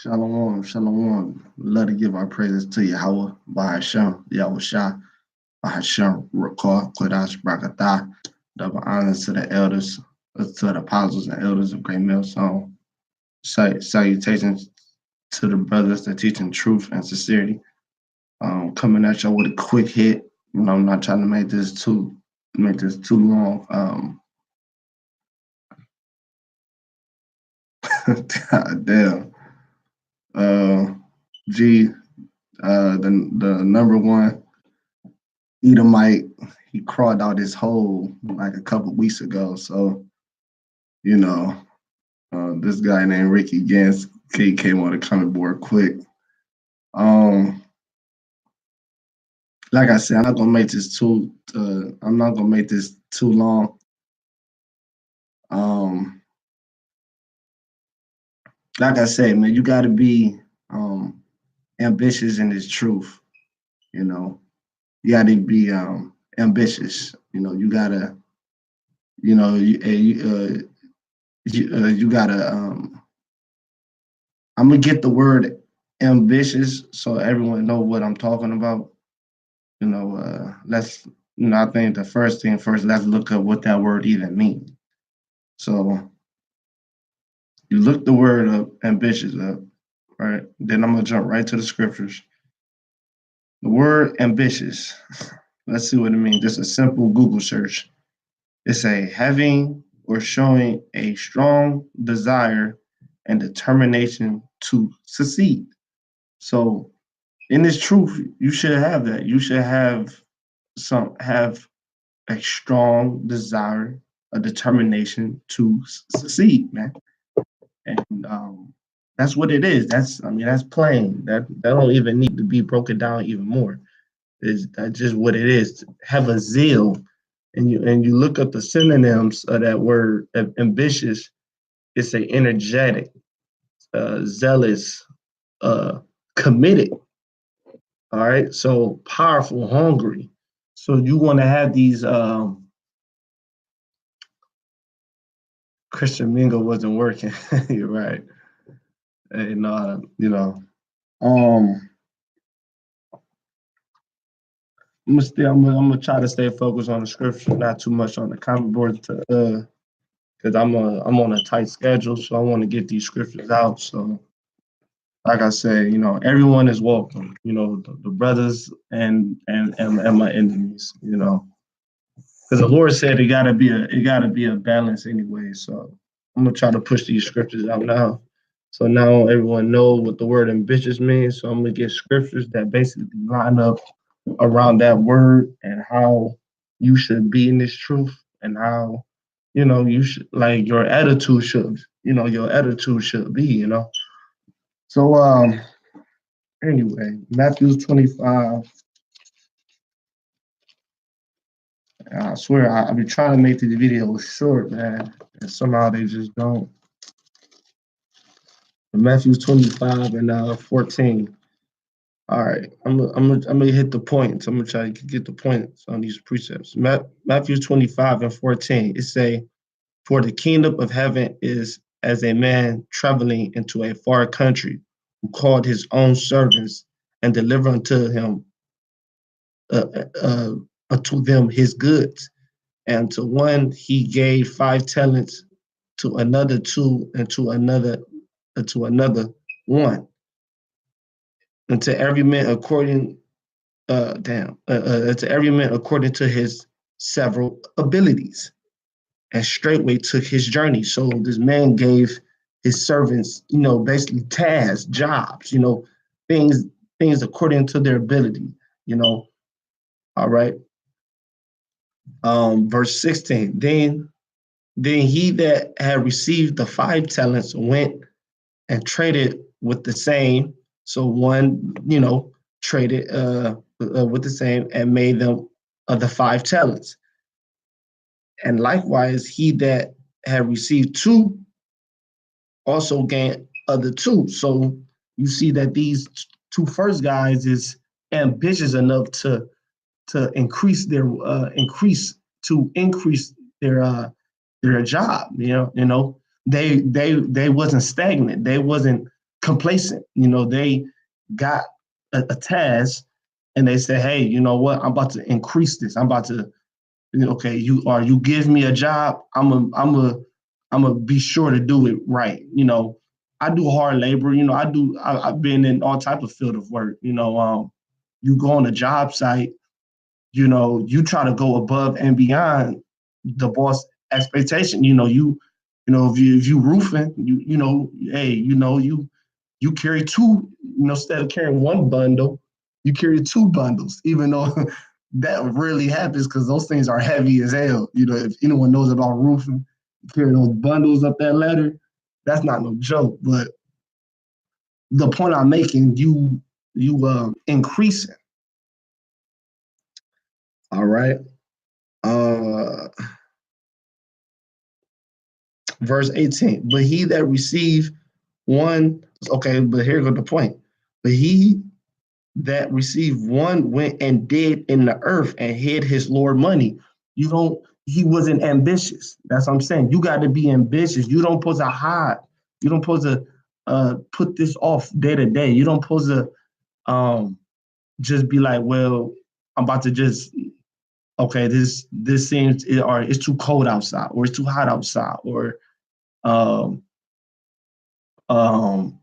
Shalom, shalom. Love to give our praises to Yahweh, Bahashem, Yahweh Shah, Bahashem, Rakah, Kodash, Brakatah. Double honors to the elders, to the apostles and elders of Great Millstone. Salutations to the brothers that teaching truth and sincerity. Coming at you with a quick hit. I'm not trying to make this too long. God damn. Uh, G, the number one Edomite, he crawled out his hole like a couple weeks ago. So, you know, this guy named Ricky Gans came on the comment board quick. Um, like I said, I'm not gonna make this too long. Um, like I said, man, you gotta be ambitious in this truth, you know. You gotta be ambitious. You gotta, you know, you gotta I'm gonna get the word ambitious so everyone know what I'm talking about. Let's I think the first thing first, let's look up what that word even means. So you look the word up, ambitious up, right? Then I'm gonna jump right to the scriptures. The word ambitious. Let's see what it means. Just a simple Google search. It's a having or showing a strong desire and determination to succeed. So in this truth, you should have that. You should have a strong desire, a determination to succeed, man. And that's what it is. That's plain. That don't even need to be broken down even more. Is That's just what it is. Have a zeal, and you look up the synonyms of that word ambitious. It's a energetic, zealous, committed. All right, so powerful, hungry. So you want to have these. Christian Mingle wasn't working. You're right. And um, I'm gonna try to stay focused on the scripture, not too much on the comment board, because I'm on a tight schedule, so I want to get these scriptures out. So, like I said, everyone is welcome. The brothers and my enemies. Because the Lord said it gotta be a balance anyway. So I'm gonna try to push these scriptures out now. So now everyone know what the word ambitious means. So I'm gonna get scriptures that basically line up around that word and how you should be in this truth and how you should like your attitude should be. So anyway, Matthew 25. I swear I be trying to make these videos short, man, and somehow they just don't. Matthew 25 and 14. All right, I'm gonna hit the points. I'm gonna try to get the points on these precepts. Matthew 25 and 14. It say, "For the kingdom of heaven is as a man traveling into a far country, who called his own servants and delivered uh, uh, unto them his goods. And to one he gave 5 talents, to another two, and to another one, and to every man according to every man according to his several abilities, and straightway took his journey." So this man gave his servants, basically tasks, jobs, things things according to their ability, you know. All right. Verse 16. Then he that had received the 5 talents went and traded with the same. So one, traded with the same and made them the 5 talents. And likewise, he that had received two also gained other two. So you see that these two first guys is ambitious enough to increase their job. They wasn't stagnant. They wasn't complacent. You know, they got a task and they say, hey, you know what? I'm about to increase this. I'm about to, okay, you give me a job, I'm a be sure to do it right. You know, I do hard labor. You know, I've been in all type of field of work. You know, you go on a job site, you know, you try to go above and beyond the boss expectation. You know, if you roofing, you know, hey, you know, you carry two, you know, instead of carrying one bundle, you carry two bundles, even though that rarely happens because those things are heavy as hell. You know, if anyone knows about roofing, carrying those bundles up that ladder, that's not no joke. But the point I'm making, you increasing. All right. Uh Verse 18. But he that received one, okay, but here goes the point. But he that received one went and did in the earth and hid his Lord money. You don't, he wasn't ambitious. That's what I'm saying. You got to be ambitious. You don't supposed to hide. You don't supposed to put this off day to day. You don't supposed to just be like, well, I'm about to just, okay, this seems, or it's too cold outside, or it's too hot outside, or um, um,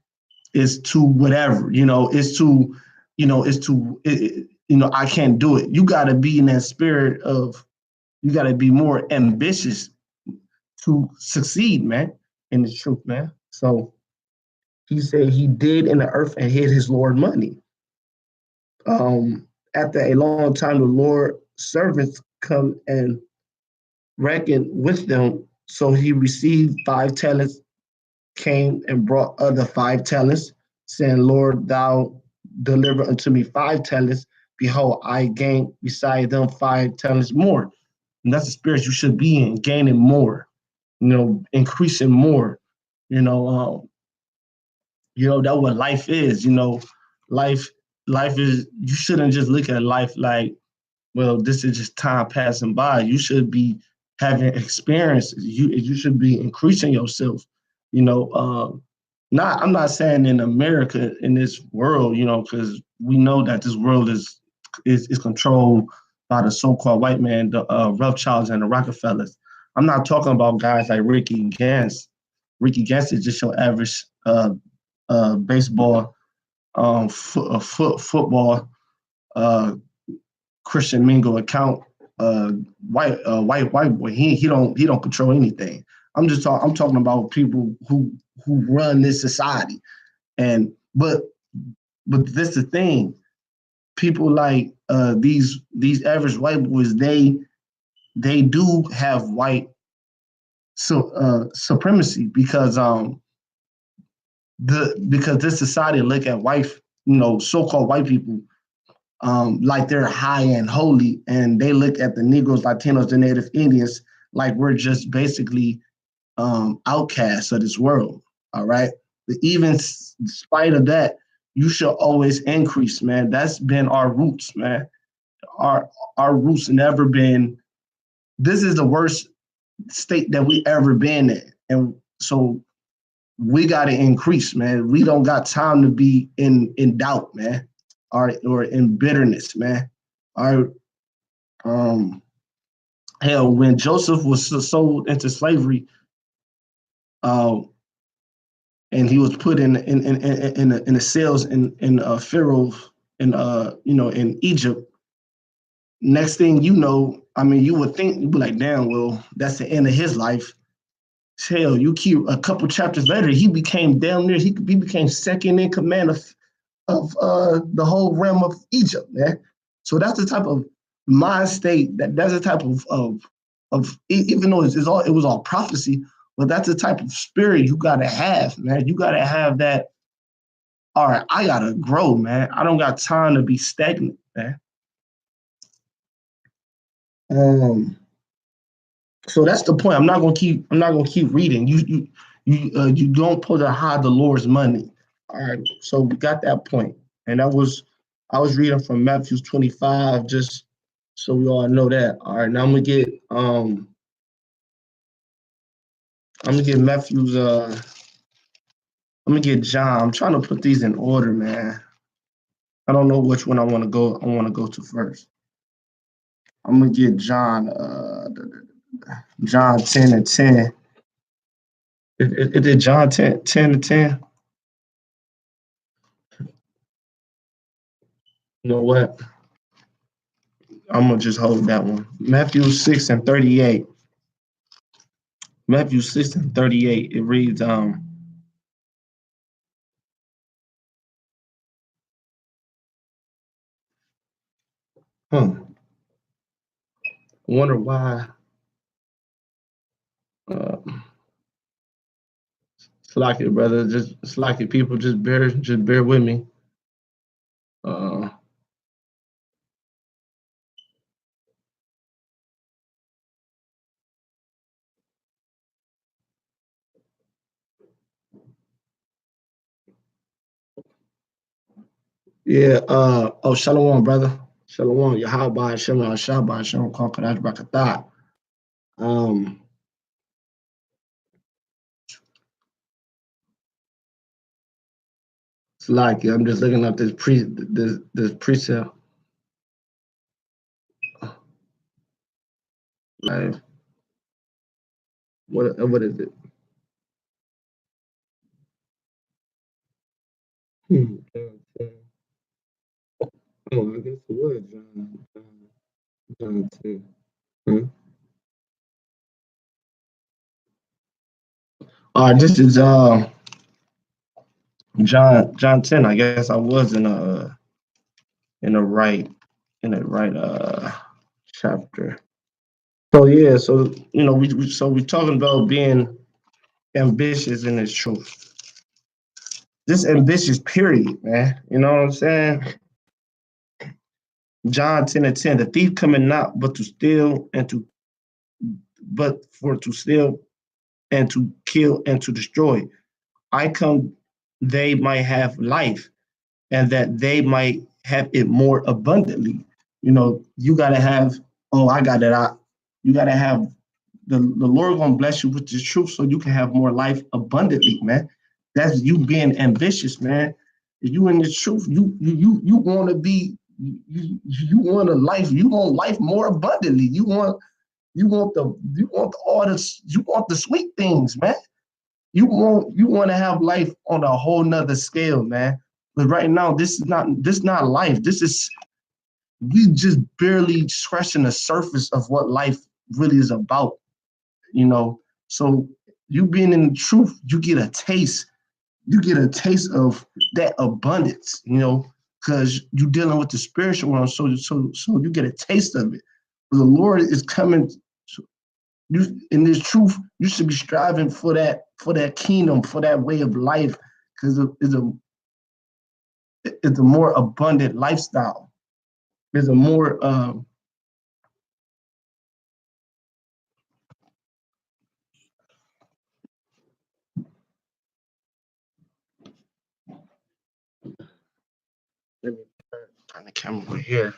it's too whatever, you know, it's too, you know, you know, I can't do it. You got to be in that spirit of, you got to be more ambitious to succeed, man, in the truth, man. So he said he did in the earth and hid his Lord money. After a long time, the Lord servants come and reckon with them. So he received 5 talents, came and brought other 5 talents, saying, Lord, thou deliver unto me 5 talents. Behold, I gain beside them 5 talents more. And that's the spirit you should be in, gaining more, you know, increasing more. You know, that's what life is. You know, life life is, you shouldn't just look at life like, well, this is just time passing by. You should be having experiences. You should be increasing yourself. You know, not I'm not saying in America, in this world, you know, because we know that this world is controlled by the so-called white man, the Rothschilds and the Rockefellers. I'm not talking about guys like Ricky Gantz. Ricky Gantz is just your average baseball, football, uh, Christian Mingle account, white boy. He don't control anything. I'm talking about people who run this society. And but this is the thing. People like these average white boys, they do have white supremacy because this society look at white, you know, so-called white people like they're high and holy, and they look at the Negroes, Latinos, the Native Indians like we're just basically outcasts of this world. All right, but even in spite of that, you should always increase, man. That's been our roots, man. Our roots never been. This is the worst state that we ever been in, and so we got to increase, man. We don't got time to be in doubt, man, or in bitterness, man. Our hell, when Joseph was sold into slavery, uh, and he was put in the cells in Pharaoh in you know, in Egypt. Next thing you know, I mean, you would think, you'd be like, damn, well, that's the end of his life. Hell, you keep a couple chapters later, he became damn near, he became second in command of the whole realm of Egypt, man. So that's the type of mind state, that's the type of even though it was all prophecy, but that's the type of spirit you gotta have, man. You gotta have that. All right, I gotta grow, man. I don't got time to be stagnant, man. Um, so that's the point. I'm not gonna keep reading. You don't put to hide the Lord's money. All right. So we got that point, and I was reading from Matthew 25, just so we all know that. All right. Now I'm gonna get Matthew's Let me get John. I'm trying to put these in order, man. I don't know which one I want to go. I want to go to first. I'm gonna get John. John 10:10. It did John 10:10. You know what? I'm gonna just hold that one. Matthew 6:38. Matthew 6:38. It reads, I wonder why. Uh, Slack it, brother. Just slack it, people. Just bear with me. Uh, yeah. Oh, Shalom, brother. Shalom. Yahweh Shalom. Shabbat Shalom. Konkadash Brakatah. Um, Slack it. I'm just looking up this precept. Like, what is it? Oh, I guess it was John 10. Hmm. All right, this is John 10. I guess I was in the right in the right chapter. So yeah, so we're talking about being ambitious in this truth. This ambitious period, man. You know what I'm saying? John 10:10. The thief coming not but to steal and to but for to steal and to kill and to destroy. I come they might have life and that they might have it more abundantly. You gotta have, oh, I got it out. You gotta have the Lord gonna bless you with the truth so you can have more life abundantly, man. That's you being ambitious, man. If you in the truth, you wanna be you want a life, you want life more abundantly. You want all this, you want the sweet things, man. You want to have life on a whole nother scale, man. But right now, this not life. This is we just barely scratching the surface of what life really is about, you know. So you being in the truth, you get a taste. You get a taste of that abundance, because you're dealing with the spiritual world. So you get a taste of it. The Lord is coming. You in this truth, you should be striving for that kingdom, for that way of life, because it's a more abundant lifestyle. There's a more let me turn the camera over here.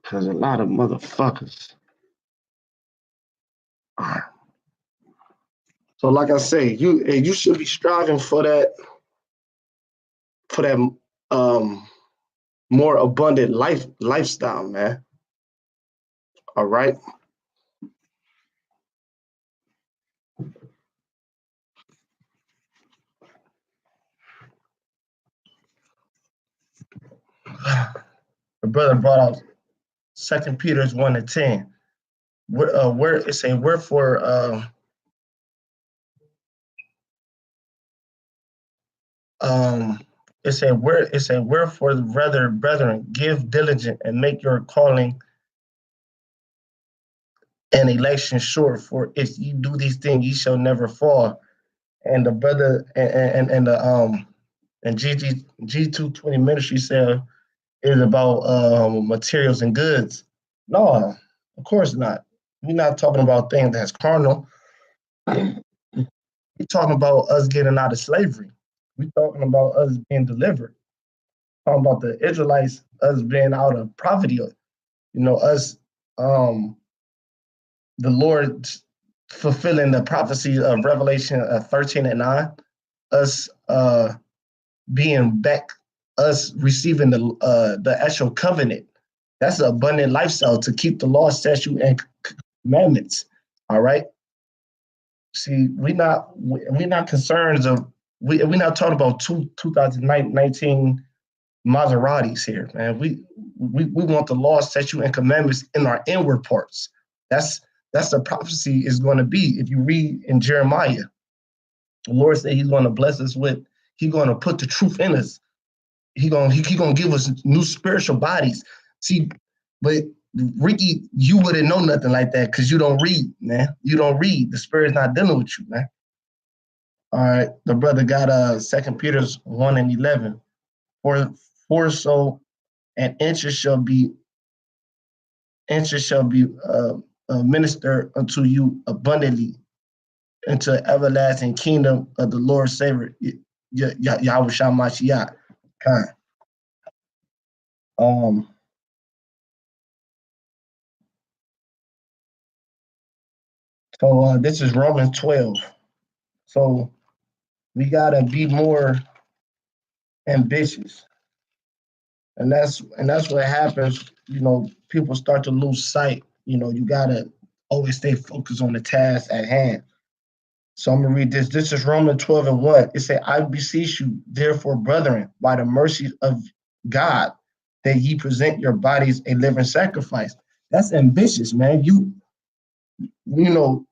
Because a lot of motherfuckers. So like I say, you should be striving for that um more abundant lifestyle, man. All right. The brother brought out Second Peter's 1:10. Where it say wherefore um it said wherefore rather brethren give diligent and make your calling and election sure, for if you do these things ye shall never fall. And the brother and the and G220 ministry said is about materials and goods. No, of course not. We're not talking about things that's carnal. We're talking about us getting out of slavery. We're talking about us being delivered. Talking about the Israelites, us being out of poverty. Us, the Lord fulfilling the prophecy of Revelation 13 and 9, us being back, us receiving the actual covenant. That's an abundant lifestyle to keep the law, statute, and commandments. All right. See, we're not concerned of we're not talking about 2019 Maseratis here, man. We want the law, statute, and commandments in our inward parts. That's that's the prophecy is going to be. If you read in Jeremiah, the Lord said He's going to bless us with. He's going to put the truth in us. He gonna give us new spiritual bodies. See, but Ricky, you wouldn't know nothing like that because you don't read, man. You don't read. The Spirit's not dealing with you, man. All right, the brother got Second Peter's 1:11. For so an inches shall be ministered unto you abundantly into everlasting kingdom of the Lord Savior Yahweh Shamashiach. Kind. Um. So this is Romans 12. So we gotta be more ambitious, and that's what happens. You know, people start to lose sight. You know, you gotta always stay focused on the task at hand. So I'm gonna read this. This is Romans 12:1. It says, "I beseech you, therefore, brethren, by the mercies of God, that ye present your bodies a living sacrifice." That's ambitious, man. You know,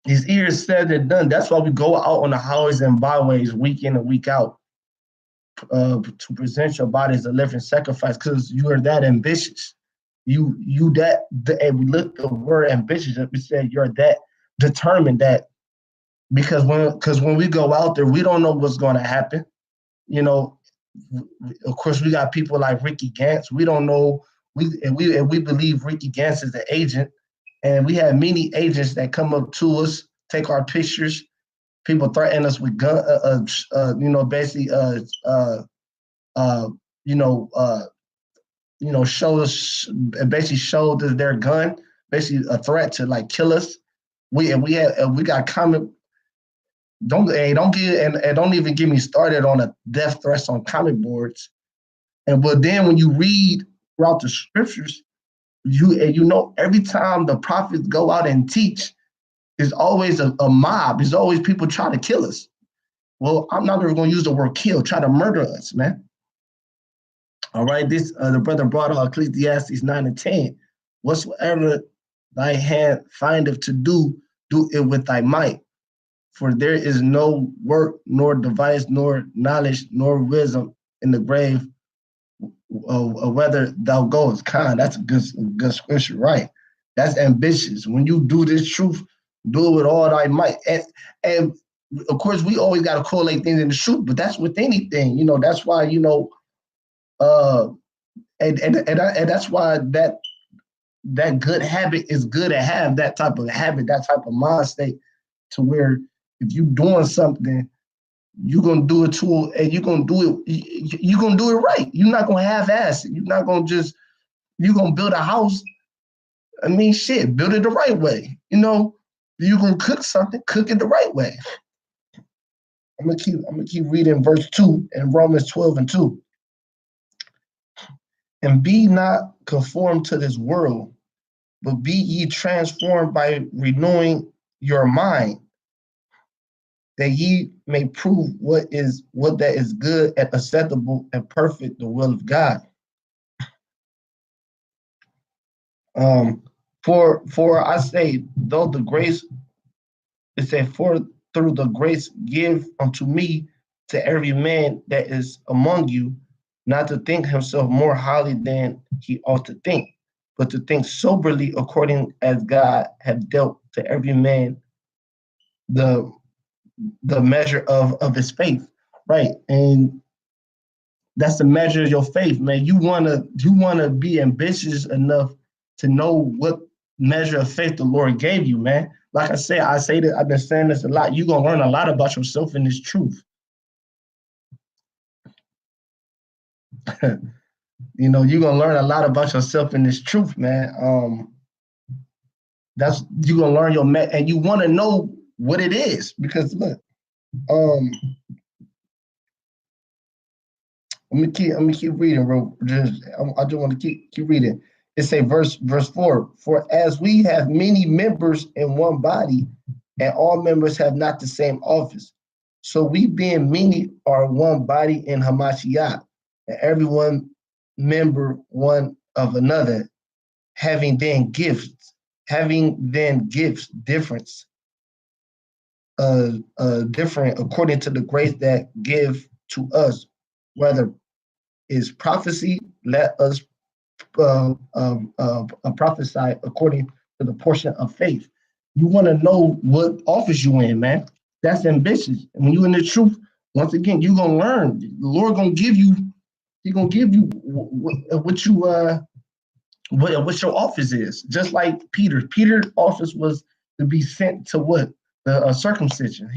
his ears said and done. That's why we go out on the highways and byways week in and week out to present your body as a living sacrifice because you are that ambitious. And we look the word ambitious. We said you're that determined that because when we go out there, we don't know what's going to happen. You know, of course, we got people like Ricky Gantz. We don't know. We believe Ricky Gantz is the agent, and we have many agents that come up to us, take our pictures. People threaten us with gun, you know, basically, uh, you know, show us, basically show their gun, basically a threat to like kill us. We got comment. Don't even get me started on the death threats on comic boards. But then when you read throughout the scriptures, you know every time the prophets go out and teach, there's always a mob. There's always people trying to kill us. Well, I'm not even going to use the word kill, try to murder us, man. All right, this the brother brought out Ecclesiastes 9:10. Whatsoever thy hand findeth to do, do it with thy might. For there is no work, nor device, nor knowledge, nor wisdom in the grave, whether thou goest. That's a good scripture, right? That's ambitious. When you do this truth, do it with all thy might. And of course, we always got to correlate things in the truth, but that's with anything. You know, that's why, you know, and that's why that good habit is good to have that type of habit, that type of mind state, to where if you're doing something, you're gonna do it to, and you're gonna do it. You're gonna do it right. You're not gonna half-ass it. You're not gonna just. You're gonna build a house. I mean, shit, build it the right way. You know, you're gonna cook something, cook it the right way. I'm gonna keep reading verse 2 in Romans 12:2. And be not conformed to this world, but be ye transformed by renewing your mind, that ye may prove what that is good and acceptable and perfect, the will of God. For I say, though the grace, it said, for through the grace give unto me to every man that is among you, not to think himself more highly than he ought to think, but to think soberly according as God hath dealt to every man the measure of his faith. Right. And that's the measure of your faith, man. You wanna be ambitious enough to know what measure of faith the Lord gave you, man. Like I say that I've been saying this a lot. You're gonna learn a lot about yourself in this truth. You know, you're gonna learn a lot about yourself in this truth, man. That's you're gonna learn your and you want to know what it is because look, um, let me keep reading, bro. I just want to keep reading. It say verse 4. For as we have many members in one body, and all members have not the same office, so we being many are one body in Hamashiach, and everyone member one of another, having then gifts different according to the grace that give to us, whether is prophecy, let us prophesy according to the portion of faith. You want to know what office you in, man. That's ambitious. And when you in the truth, once again, you're gonna learn. The Lord gonna give you. He gonna give you what you what your office is. Just like Peter. Peter's office was to be sent to what the circumcision.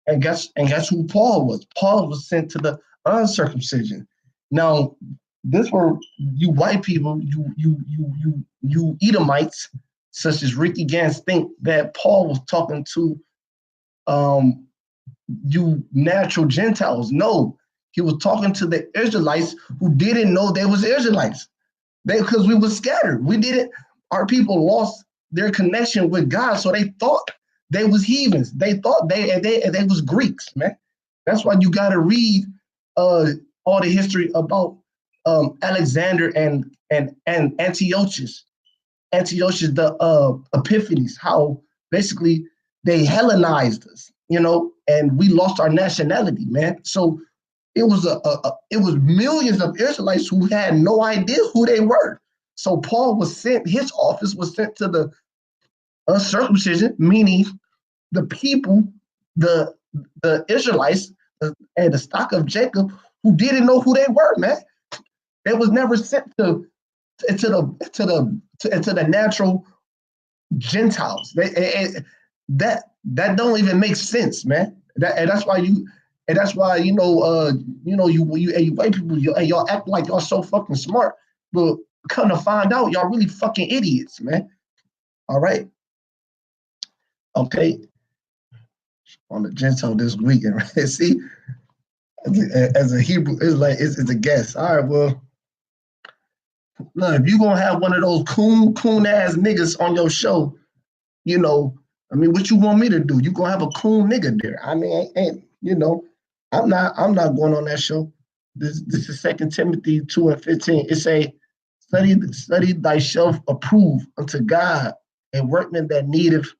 And guess who Paul was? Paul was sent to the uncircumcision. Now, this were you white people, you Edomites, such as Ricky Gans, think that Paul was talking to um, you natural Gentiles. No, he was talking to the Israelites who didn't know they was Israelites. Because we were scattered. We didn't. Our people lost their connection with God, so they thought they was heathens. They thought they was Greeks, man. That's why you got to read all the history about Alexander and Antiochus. Antiochus, the Epiphanes, how basically they Hellenized us, and we lost our nationality, man. So it was millions of Israelites who had no idea who they were. So Paul was sent, his office was sent to the uncircumcision, meaning the people, the the Israelites and the stock of Jacob who didn't know who they were, man. They was never sent to the natural Gentiles. That don't even make sense, man. That's why you white people, y'all act like y'all so fucking smart, but come to find out, y'all really fucking idiots, man. All right, okay. On the Gentile this weekend, right? See, as a Hebrew Israelite, it's a guess. All right, well, look, if you gonna have one of those coon ass niggas on your show, I mean, what you want me to do? You gonna have a cool nigga there? I mean, I'm not going on that show. This is Second Timothy 2:15. It say, study thyself approve unto God, a workman that needeth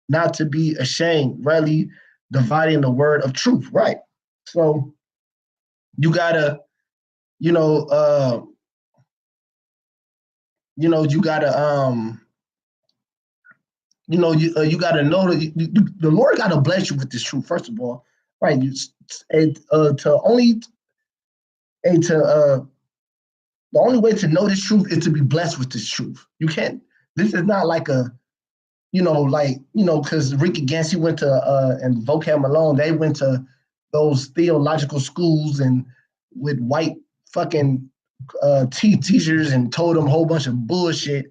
not to be ashamed, rightly dividing the word of truth. Right. So you gotta, you know, uh, you gotta you got to know that the Lord got to bless you with this truth. First of all, right? To only and to the only way to know this truth is to be blessed with this truth. You can't. This is not like because Ricky Gans, he went to and Vocab Malone, they went to those theological schools and with white fucking teachers and told them a whole bunch of bullshit,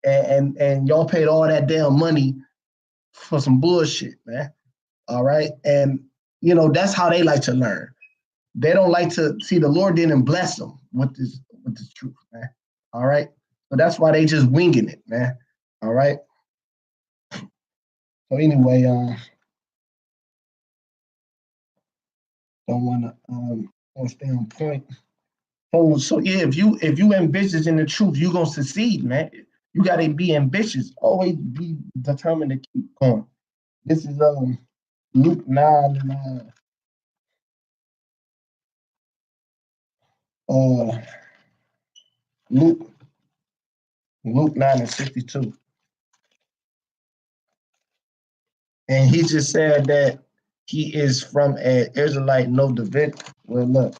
and y'all paid all that damn money for some bullshit, man. All right. And, that's how they like to learn. They don't like to see the Lord didn't bless them with this truth, man. All right. So that's why they just winging it, man. All right. So anyway, don't want to stay on point. So yeah, if you ambitious in the truth, you're gonna succeed, man. You gotta be ambitious. Always be determined to keep going. This is Luke 9 and Luke Luke 9:62. And he just said that he is from an Israelite no division. Well, look,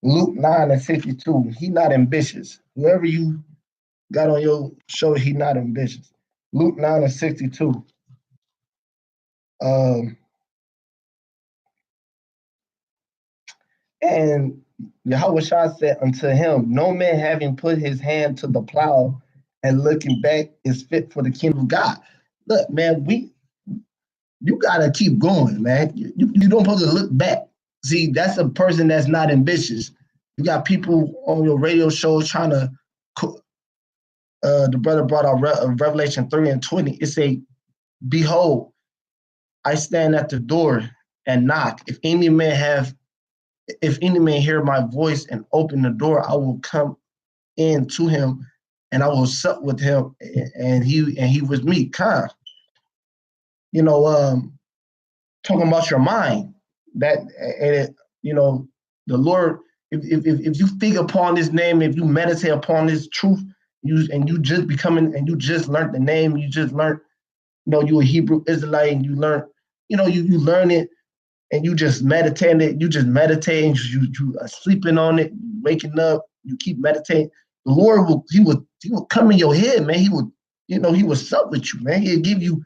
Luke 9:52. He not ambitious. Whoever you got on your show, he not ambitious. Luke 9:62. Um, and Yahweh Shah said unto him, no man having put his hand to the plow and looking back is fit for the kingdom of God. Look, man, you gotta keep going, man. You don't supposed to look back. See, that's a person that's not ambitious. You got people on your radio shows trying to. The brother brought out Revelation 3:20. It say, "Behold, I stand at the door and knock. If any man hear my voice and open the door, I will come in to him, and I will sup with him, and he with me." Kind, you know, talking about your mind. That and it, the Lord. If you think upon His name, if you meditate upon His truth, you just becoming and you just learned the name, you just learned, you a Hebrew Israelite, and you learn, you learn it, and you just meditate it. You just meditate, and you are sleeping on it, waking up, you keep meditating. The Lord will come in your head, man. He will sup with you, man. He'll give you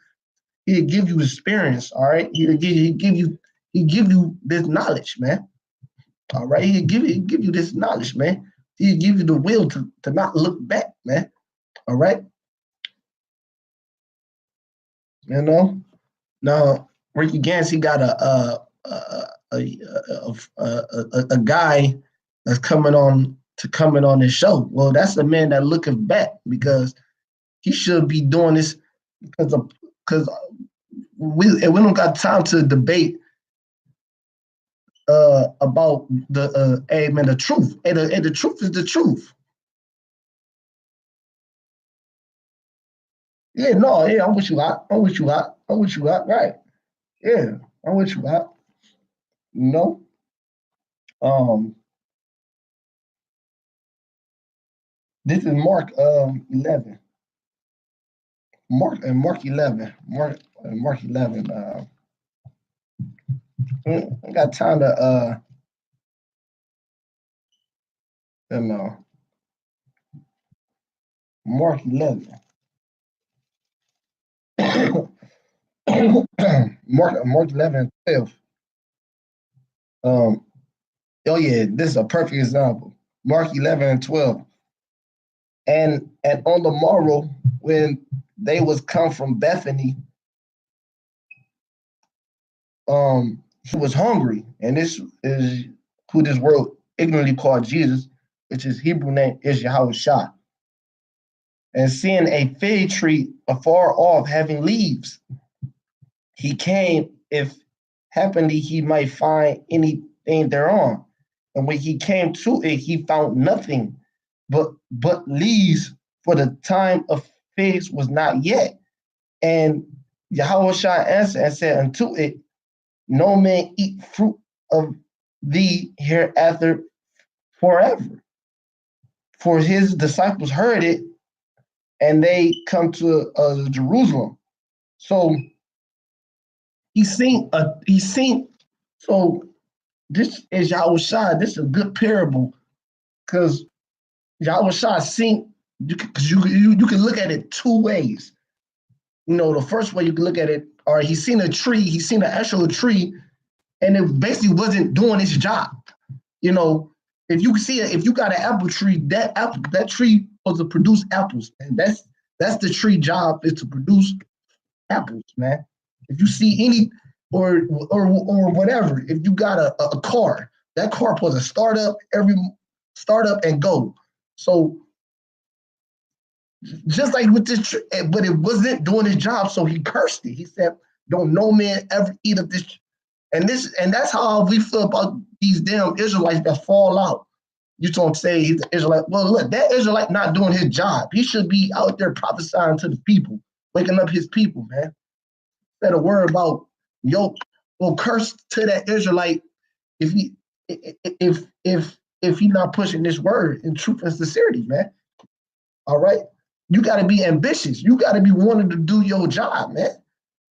experience, all right? He'll give you this knowledge, man. All right, he'll give you this knowledge, man. He'll give you the will to not look back, man. All right. Now Ricky Gans, he got a guy that's coming on his show. Well, that's the man that looketh back, because he should be doing this because we don't got time to debate about the truth. And the truth is the truth. Yeah, no, yeah, I'm with you out. Right. Yeah, I'm with you out. You know? This is Mark 11. Mark 11. Mark 11. I got time to Mark 11. Mark 11 and 12. Oh yeah, this is a perfect example. Mark 11 and 12. And on the morrow, when they was come from Bethany, he was hungry, and this is who this world ignorantly called Jesus, which his Hebrew name is Yahushua. And seeing a fig tree afar off having leaves, he came, if happenly he might find anything thereon. And when he came to it, he found nothing but leaves, for the time of figs was not yet. And Yahushua answered and said unto it, no man eat fruit of thee hereafter forever. For his disciples heard it, and they come to Jerusalem. So he's seen. So this is Yahushua. This is a good parable, because Yahushua seen. Because you can look at it two ways. The first way you can look at it, or he's seen a tree. He's seen an actual tree, and it basically wasn't doing its job. If you got an apple tree, that tree was to produce apples, and that's the tree job, is to produce apples, man. If you see any or whatever, if you got a car, that car supposed to start up and go. So just like with this tree, but it wasn't doing its job, so he cursed it. He said, "Don't no man ever eat of this." And that's how we feel about these damn Israelites that fall out. You don't say he's an Israelite. Well, look, that Israelite not doing his job. He should be out there prophesying to the people, waking up his people, man. Instead of worry about curse to that Israelite if he not pushing this word in truth and sincerity, man. All right, you got to be ambitious. You got to be wanting to do your job, man.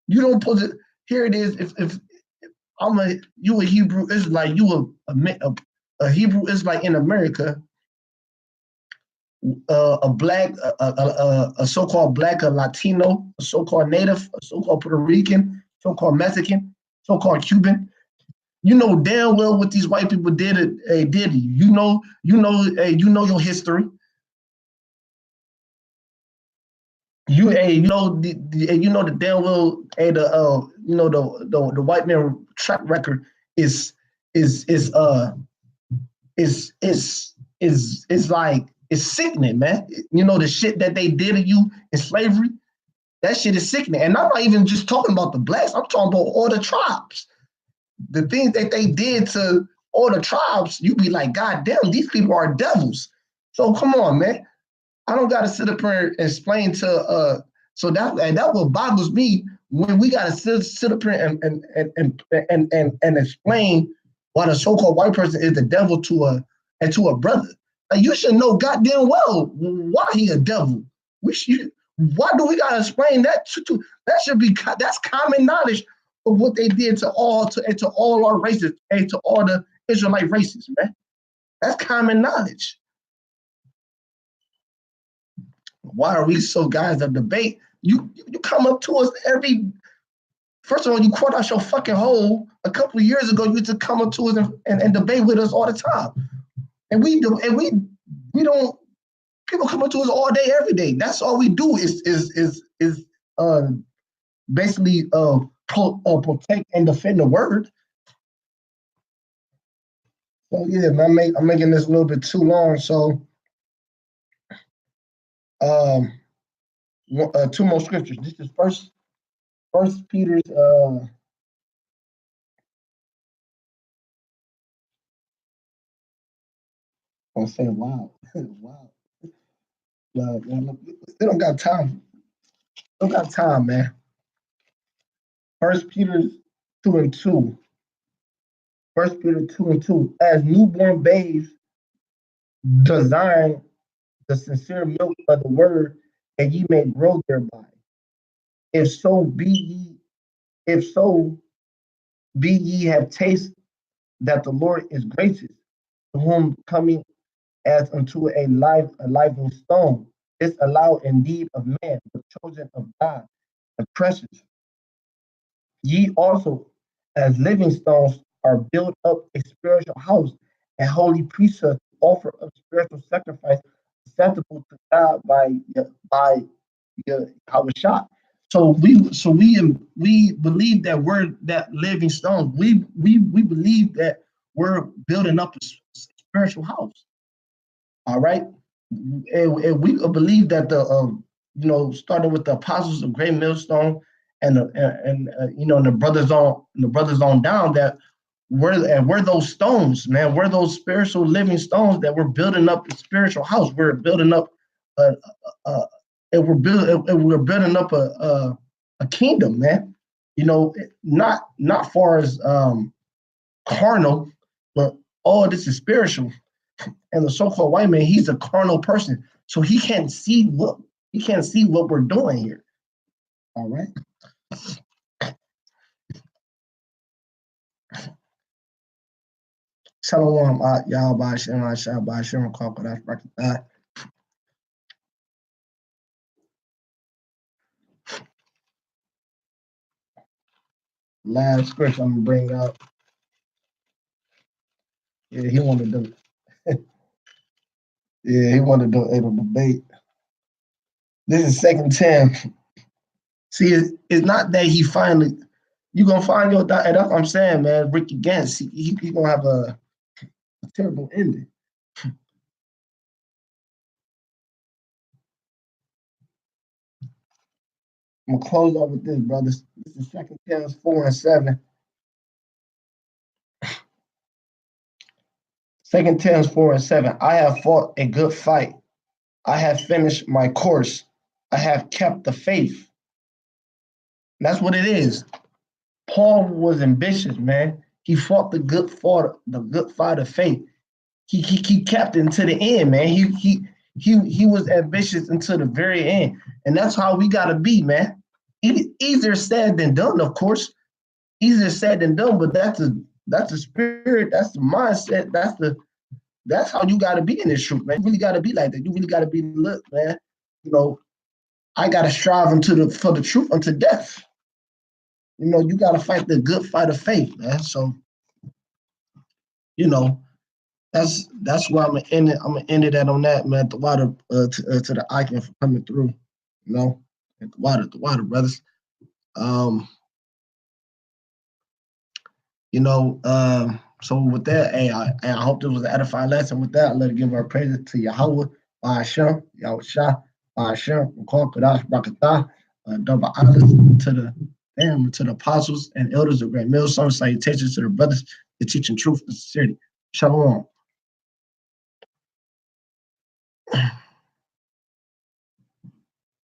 You don't put it. Here it is. If you a Hebrew Israelite, you a Hebrew Israelite in America, a black, a so-called black, a Latino, a so-called Native, a so-called Puerto Rican, so-called Mexican, so-called Cuban. You know damn well what these white people did. You know your history. You know the damn well, the white man track record is is is uh is like it's sickening, man. You know the shit that they did to you in slavery. That shit is sickening, and I'm not even just talking about the blacks. I'm talking about all the tribes. The things that they did to all the tribes, you be like, God damn, these people are devils. So come on, man. I don't gotta sit up here and explain to so that what boggles me when we gotta sit up here and explain why the so-called white person is the devil to a brother. Like, you should know goddamn well why he a devil. We should, why do we gotta explain that that should be that's common knowledge of what they did to all our races and to all the Israelite races, man. That's common knowledge. Why are we so guys of debate? You come up to us every. First of all, you caught out your fucking hole a couple of years ago. You used to come up to us and debate with us all the time, and we don't. People come up to us all day, every day. That's all we do is uh basically protect and defend the word. So yeah, I'm making this a little bit too long. So um, two more scriptures. This is First Peter's. I'm saying wow, wow. Look, they don't got time. Don't got time, man. First Peter 2:2. First Peter 2:2. As newborn babes, desire the sincere milk of the word, and ye may grow thereby. If so be ye, if so be ye have tasted that the Lord is gracious, to whom coming as unto a living stone, is allowed indeed of man, the chosen of God, the precious. Ye also, as living stones, are built up a spiritual house, a holy priesthood, to offer up spiritual sacrifice acceptable to God by our shot. So we believe that we're that living stones. We believe that we're building up a spiritual house. All right, and we believe that the starting with the apostles of Great Millstone and the brothers on down that we're those stones, man. We're those spiritual living stones that we're building up a spiritual house. We're building up a, a and we're building up a kingdom, man. Not far as carnal, but all this is spiritual. And the so-called white man, he's a carnal person, so he can't see what we're doing here. All right. Shalom, y'all, by Shem, Shem, by Shem, that. Last scripture I'm gonna bring up. Yeah, he wanted to. Yeah, he wanted to do a debate. This is second 10. See, it's not that he finally. You gonna find your. And that's what I'm saying, man. Ricky Gantz, he gonna have a terrible ending. I'm gonna close off with this, brothers. This is Second Kings 4:7. Second Kings 4:7. I have fought a good fight. I have finished my course. I have kept the faith. That's what it is. Paul was ambitious, man. He fought the good fight of faith. He kept it until the end, man. He was ambitious until the very end, and that's how we gotta be, man. Easier said than done, of course. Easier said than done, but that's the spirit, that's the mindset, that's how you gotta be in this truth, man. You really gotta be like that. You really gotta be, look, man. You know, I gotta strive for the truth unto death. You gotta fight the good fight of faith, man. So, you know, that's why I'm gonna end it. I'm gonna end it on that, man. The water to the icon for coming through. You know. The water, brothers. So with that, hey, I hope this was an edifying lesson. With that, let us give our praises to Yahweh, Ba'ashem, Yahweh Shah, Ba'ashem, Rakon, Kadash, Brakatah, double honors to the apostles and elders of Great Millstone, salutations to the brothers, the teaching truth and sincerity. Shalom.